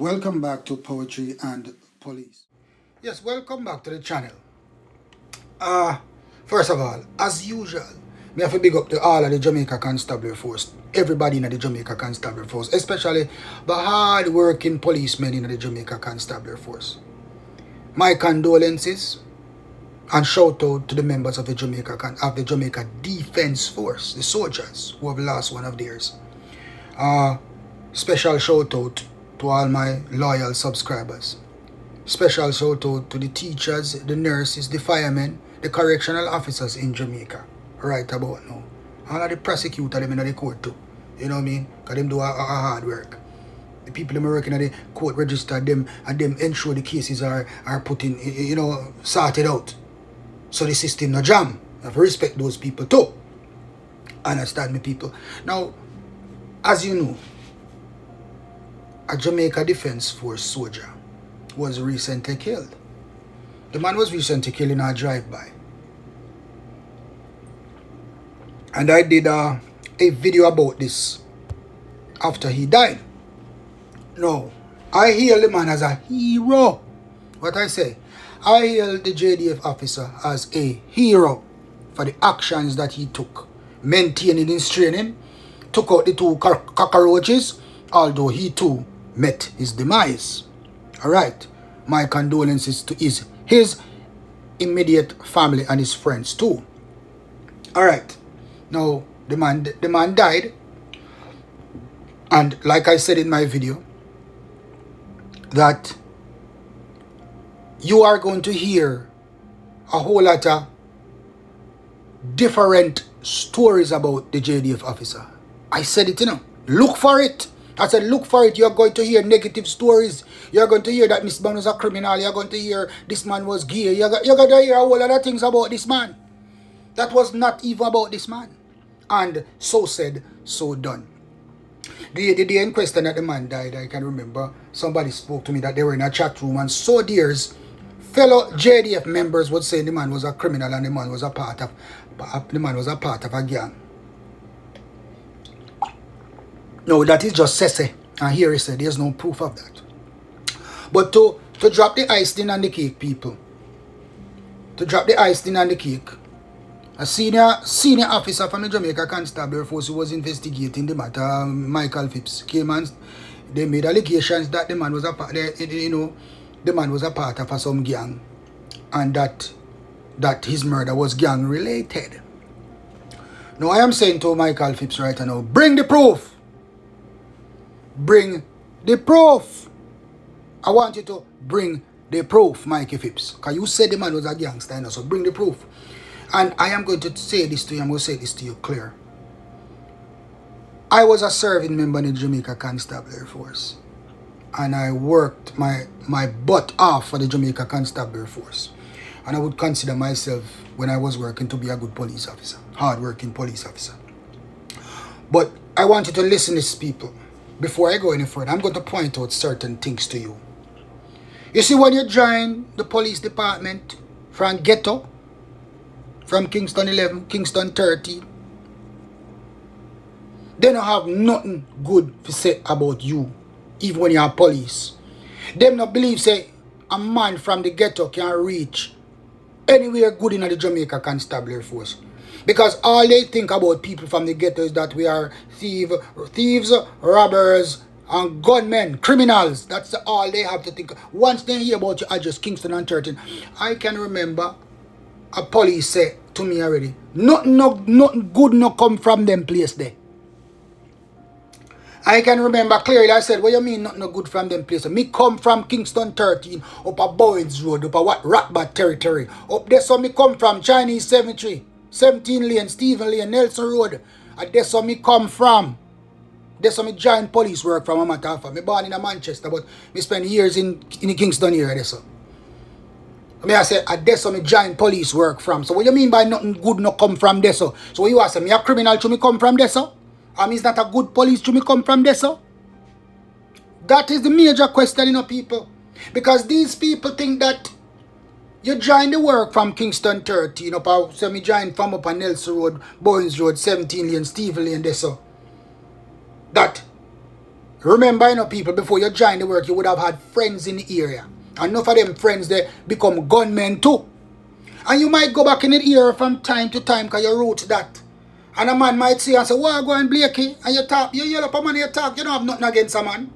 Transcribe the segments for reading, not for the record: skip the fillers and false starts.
Welcome back to Poetry and Police. Yes, welcome back to the channel. First of all, as usual, me have to big up to all of the Jamaica Constabulary Force, everybody in the Jamaica Constabulary Force, especially the hard-working policemen in the Jamaica Constabulary Force. My condolences and shout out to the members of the Jamaica Defense Force, the soldiers who have lost one of theirs. Special shout out to all my loyal subscribers. Special shout out to the teachers, the nurses, the firemen, the correctional officers in Jamaica right about now. All of the prosecutors them in the court too. You know what I mean? Because them do a hard work. The people them working at the court register them and them ensure the cases are put in, sorted out. So the system no jam. I have to respect those people too. Understand me, people? Now, as you know, a Jamaica Defense Force soldier was recently killed. The man was recently killed in a drive-by. And I did a video about this after he died. No, I hail the man as a hero. What I say? I hail the JDF officer as a hero for the actions that he took. Maintaining his training, took out the two cockroaches, although he too met his demise. Alright, my condolences to his immediate family and his friends too. Alright, now the man died, and like I said in my video, that you are going to hear a whole lot of different stories about the JDF officer. I said it, look for it. I said, look for it. You're going to hear negative stories. You're going to hear that this man was a criminal. You're going to hear this man was gay. You're going to hear a whole lot of things about this man. That was not even about this man. And so said, so done. The day in question that the man died, I can remember somebody spoke to me that they were in a chat room, and so dears, fellow JDF members would say the man was a criminal and the man was a part of a gang. No, that is just sese. And here he said there's no proof of that. But to drop the icing on the cake, people. To drop the icing on the cake. A senior officer from the Jamaica Constabulary Force who was investigating the matter, Michael Phipps, came and they made allegations that the man was a part of some gang, and that his murder was gang related. Now I am saying to Michael Phipps right now, bring the proof. Bring the proof. I want you to bring the proof, Mikey Phipps. Because you said the man was a gangster, so bring the proof. And I am going to say this to you. I'm going to say this to you clear. I was a serving member in the Jamaica Constabulary Force. And I worked my butt off for the Jamaica Constabulary Force. And I would consider myself, when I was working, to be a good police officer. Hard-working police officer. But I want you to listen to these people. Before I go any further, I'm going to point out certain things to you. You see, when you join the police department from Ghetto, from Kingston 11, Kingston 13, they don't have nothing good to say about you, even when you're police. Them not believe, say, a man from the ghetto can reach anywhere good in the Jamaica Constabulary Force. Because all they think about people from the ghetto is that we are thieves, robbers, and gunmen, criminals. That's all they have to think. Once they hear about your address, Kingston and 13, I can remember a police say to me already, nothing good no come from them place there. I can remember clearly I said, what you mean nothing good from them place? Me come from Kingston 13, up a Bowens Road, up a Ratbat territory. Up there so me come from Chinese Cemetery. 17 Lane, Stephen Lane, Nelson Road. And that's where me come from. That's where me join police work from a matter of fact. Me born in Manchester, but me spend years in the Kingston area. That's so. I say, that's where me join police work from. So what you mean by nothing good no come from there? So what you ask me, a criminal to me come from there? So I mean, is not a good police to me come from there? So that is the major question, people. Because these people think that you join the work from Kingston 13, so me join from up on Nelson Road, Bowens Road, 17 Lane, Stephen Lane, there so. That Remember, you know, people, before you join the work, you would have had friends in the area. And enough of them friends, they become gunmen too. And you might go back in the area from time to time because you wrote that. And a man might say and say, "Why go and Blakey?" And you talk, you yell up a man, you talk, you don't have nothing against a man.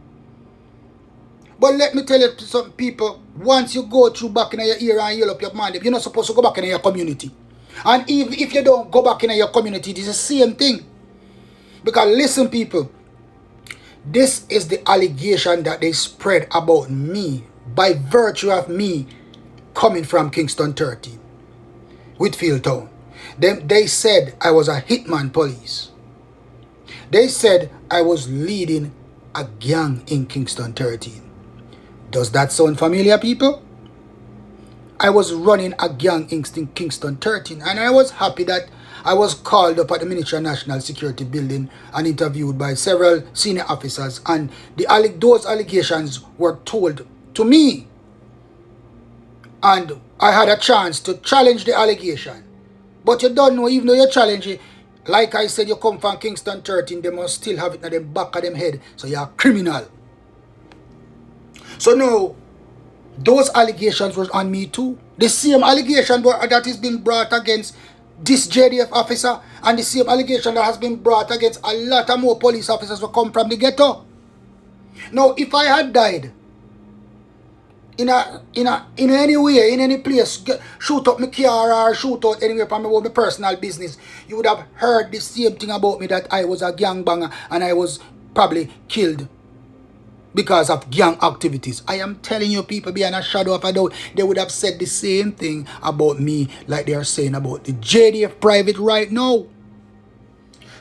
But let me tell you to some people, once you go through back in your area and yell up your man, you're not supposed to go back in your community. And even if you don't go back in your community, it is the same thing. Because listen, people, this is the allegation that they spread about me by virtue of me coming from Kingston 13, Whitfield Town. They said I was a hitman police. They said I was leading a gang in Kingston 13. Does that sound familiar, people? I was running a gang in Kingston 13, and I was happy that I was called up at the Ministry of National Security building and interviewed by several senior officers, and those allegations were told to me. And I had a chance to challenge the allegation. But you don't know, even though you challenge it, like I said, you come from Kingston 13, they must still have it in the back of them head. So you're a criminal. So now, those allegations were on me too. The same allegation that is being brought against this JDF officer, and the same allegation that has been brought against a lot of more police officers who come from the ghetto. Now, if I had died in any way, in any place, shoot up my car or shoot out anywhere from my personal business, you would have heard the same thing about me, that I was a gangbanger and I was probably killed because of gang activities. I am telling you, people, beyond a shadow of a doubt, they would have said the same thing about me like they are saying about the JDF private right now.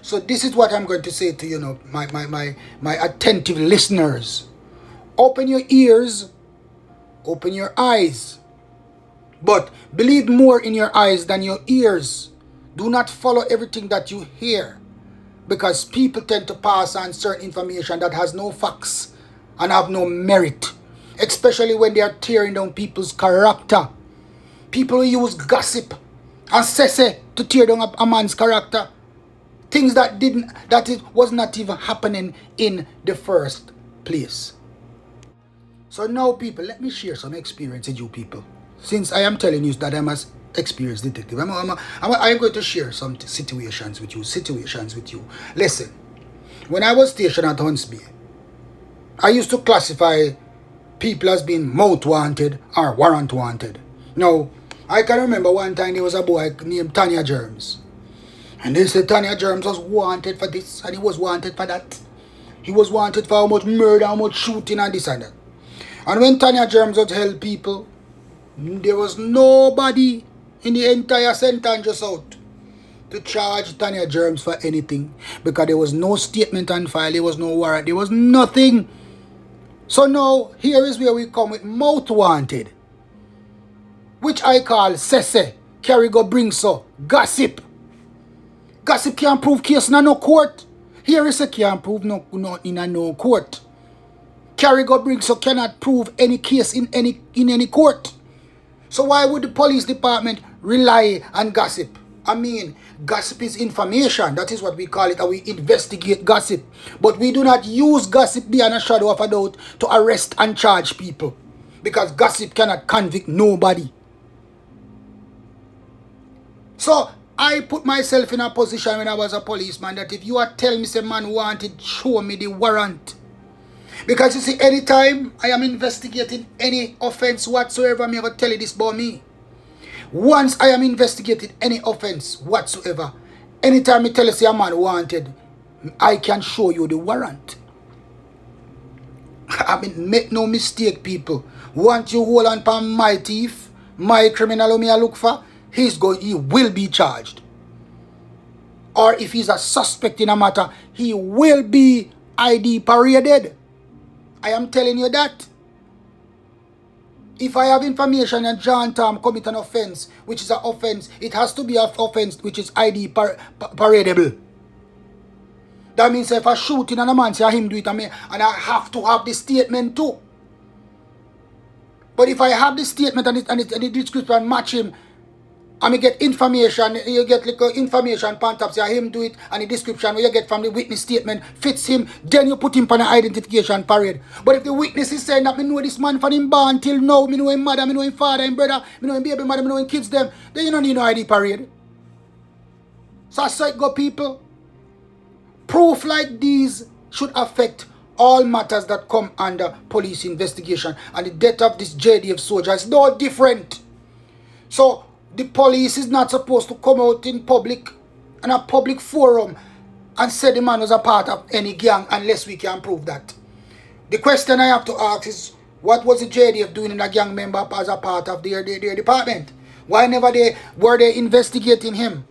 So this is what I'm going to say to you, my attentive listeners. Open your ears, open your eyes, but believe more in your eyes than your ears. Do not follow everything that you hear, because people tend to pass on certain information that has no facts and have no merit, especially when they are tearing down people's character. People who use gossip and sese to tear down a man's character, things that it was not even happening in the first place. So now, people, let me share some experience with you people. Since I am telling you that I'm an experienced detective, I'm going to share some situations with you. Listen, when I was stationed at Huntsby, I used to classify people as being mouth wanted or warrant wanted. Now, I can remember one time there was a boy named Tanya Germs. And they said Tanya Germs was wanted for this and he was wanted for that. He was wanted for how much murder, how much shooting and this and that. And when Tanya Germs would help people, there was nobody in the entire St. Andrews South to charge Tanya Germs for anything, because there was no statement on file, there was no warrant, there was nothing. So now, here is where we come with mouth wanted, which I call sese, carry go bring so, gossip. Gossip can't prove case in no court. Here is a can't prove no in no court. Carry go bring so cannot prove any case in any court. So why would the police department rely on gossip? I mean, gossip is information. That is what we call it, and we investigate gossip. But we do not use gossip beyond a shadow of a doubt to arrest and charge people, because gossip cannot convict nobody. So I put myself in a position when I was a policeman that if you are telling me some man wanted, show me the warrant. Because you see, anytime I am investigating any offense whatsoever, I'm going to tell you this about me. Once I am investigating any offense whatsoever, anytime I tell you say a man wanted, I can show you the warrant. I mean, make no mistake, people. Once you hold on to my thief, my criminal who me I look for, he will be charged. Or if he's a suspect in a matter, he will be ID paraded. I am telling you that. If I have information and John Tom commit an offense, which is an offense, it has to be an offense which is ID paradable. That means if I shoot in and a man say him do it and I have to have the statement too. But if I have the statement and the description match him, And me get information, you get little information pan top, say him do it, and the description where you get from the witness statement fits him, then you put him on an identification parade. But if the witness is saying that me know this man from him born till now, me know him mother, me know him father, him brother, me know him baby mother, me know him kids them, then you don't need no ID parade. So I say go people. Proof like these should affect all matters that come under police investigation, and the death of this JDF soldier is no different. So the police is not supposed to come out in public, in a public forum, and say the man was a part of any gang unless we can prove that. The question I have to ask is, what was the JDF doing in a gang member as a part of their department? Why never were they investigating him?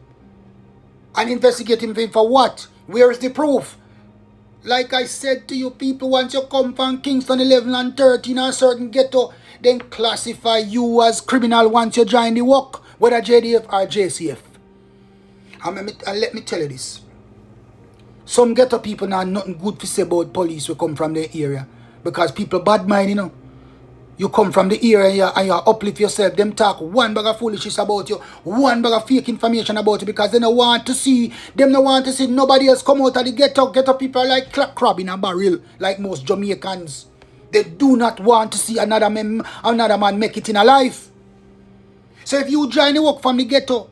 And investigating him for what? Where is the proof? Like I said to you people, once you come from Kingston 11 and 13 or a certain ghetto, then classify you as criminal once you join the work, whether JDF or JCF. And let me tell you this. Some ghetto people now nothing good to say about police who come from the area. Because people bad mind, you know. You come from the area and you uplift yourself. Them talk one bag of foolishness about you, one bag of fake information about you, because they don't want to see, nobody else come out of the ghetto. Ghetto people are like crab in a barrel, like most Jamaicans. They do not want to see another man make it in a life. So if you join the work from the ghetto,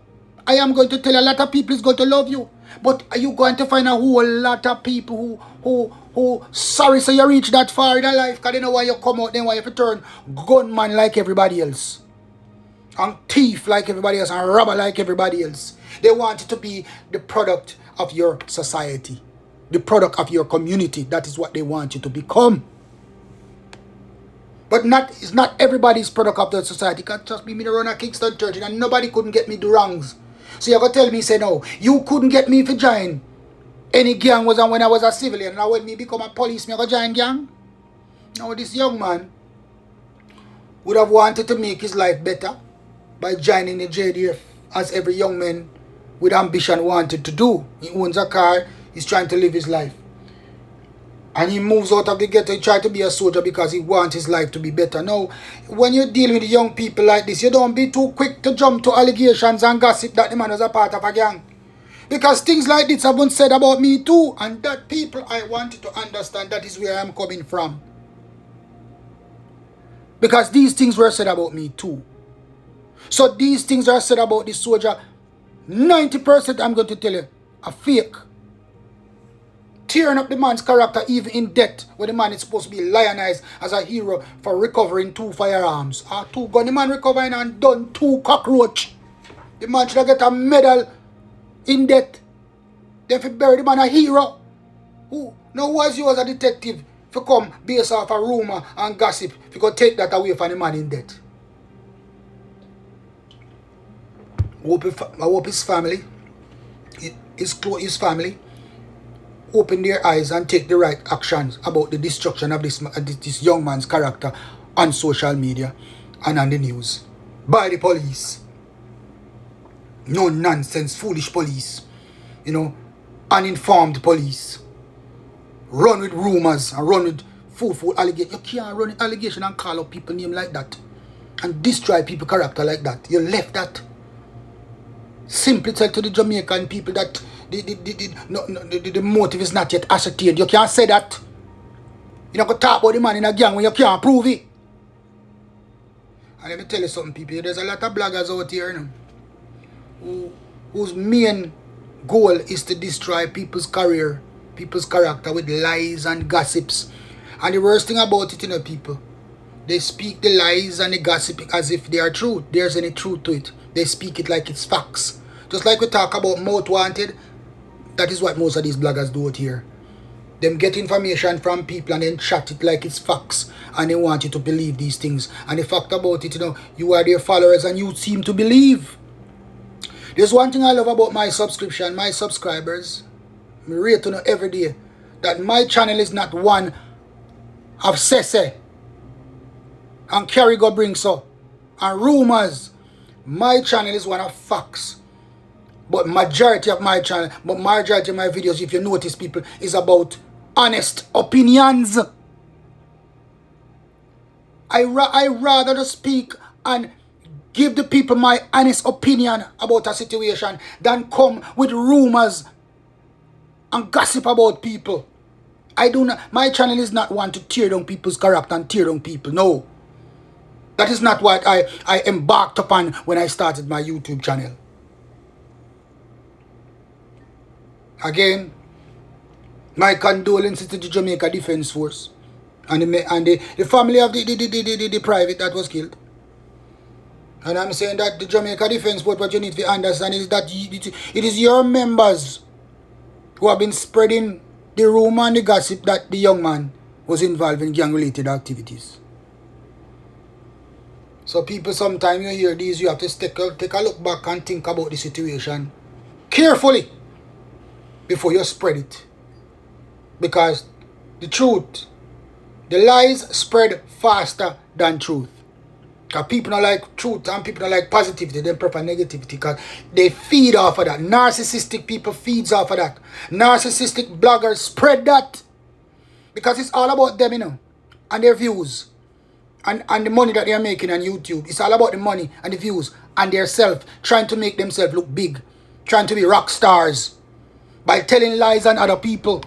I am going to tell a lot of people is going to love you. But are you going to find a whole lot of people who sorry so you reach that far in life, because they know why you come out, then why you have to turn gunman like everybody else, and thief like everybody else, and robber like everybody else. They want it to be the product of your society, the product of your community. That is what they want you to become. But it's not everybody's product of the society. Because trust me, me run a Kingston 13 and nobody couldn't get me do wrongs. So you're going to tell me, say no, you couldn't get me to join any gang was on when I was a civilian. Now when me become a policeman, I go join gang. Now this young man would have wanted to make his life better by joining the JDF, as every young man with ambition wanted to do. He owns a car, he's trying to live his life. And he moves out of the ghetto, he tries to be a soldier because he wants his life to be better. Now, when you deal with young people like this, you don't be too quick to jump to allegations and gossip that the man was a part of a gang. Because things like this have been said about me too. And that people, I want you to understand that is where I'm coming from. Because these things were said about me too. So these things are said about this soldier. 90% I'm going to tell you are fake. Tearing up the man's character even in death, when the man is supposed to be lionized as a hero for recovering 2 firearms. Or 2 guns. The man recovering and done 2 cockroach. The man should get a medal in death. Then if you bury the man a hero. Who? Now was you as a detective if you come based off a rumor and gossip, if you could take that away from the man in death. I hope his family, his family, open their eyes and take the right actions about the destruction of this young man's character on social media and on the news by the police. No nonsense, foolish police, uninformed police. Run with rumors and run with full allegation. You can't run with allegation and call up people name like that and destroy people's character like that. You left that. Simply tell to the Jamaican people that the motive is not yet ascertained. You can't say that. You're not going to talk about the man in a gang when you can't prove it. And let me tell you something, people. There's a lot of bloggers out here, whose main goal is to destroy people's career, people's character with lies and gossips. And the worst thing about it, people, they speak the lies and the gossip as if they are true. There's any truth to it. They speak it like it's facts. Just like we talk about Mouth Wanted, that is what most of these bloggers do out here. Them get information from people and then chat it like it's facts. And they want you to believe these things. And the fact about it, you are their followers and you seem to believe. There's one thing I love about my subscription, my subscribers. I rate to know every day that my channel is not one of sese and carry go bring so and rumors. My channel is one of facts. But majority of my videos, if you notice, people, is about honest opinions. I rather to speak and give the people my honest opinion about a situation than come with rumors and gossip about people. I do not, my channel is not one to tear down people's character and tear down people. No. That is not what I embarked upon when I started my YouTube channel. Again, my condolences to the Jamaica Defense Force and the family of the private that was killed. And I'm saying that the Jamaica Defense Force, what you need to understand is that it is your members who have been spreading the rumor and the gossip that the young man was involved in gang-related activities. So people, sometimes you hear these, you have to take a look back and think about the situation carefully before you spread it. Because the truth, the lies spread faster than truth. Because people don't like truth and people don't like positivity, they prefer negativity because they feed off of that. Narcissistic people feeds off of that. Narcissistic bloggers spread that because it's all about them, you know, and their views and the money that they are making on YouTube. It's all about the money and the views and their self, trying to make themselves look big, trying to be rock stars by telling lies on other people.